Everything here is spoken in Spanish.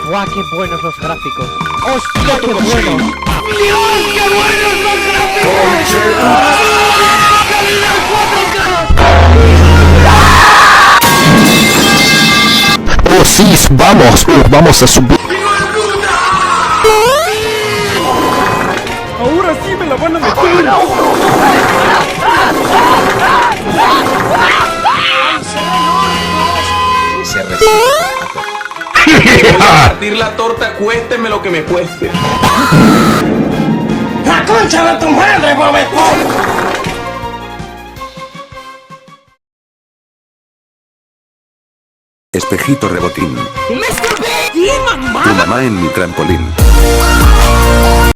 ¡Guau, qué buenos los gráficos! ¡Hostia, qué bueno! ¡Dios, qué buenos los gráficos! ¡Oh, sí! ¡Vamos! ¡Vamos a subir! ¡Ahora sí me la van a meter! Partir la torta, cuésteme lo que me cueste. ¡La concha de tu madre, bobetón! Espejito rebotín. ¡Me escapé! ¡Sí, mamá! Tu mamá en mi trampolín.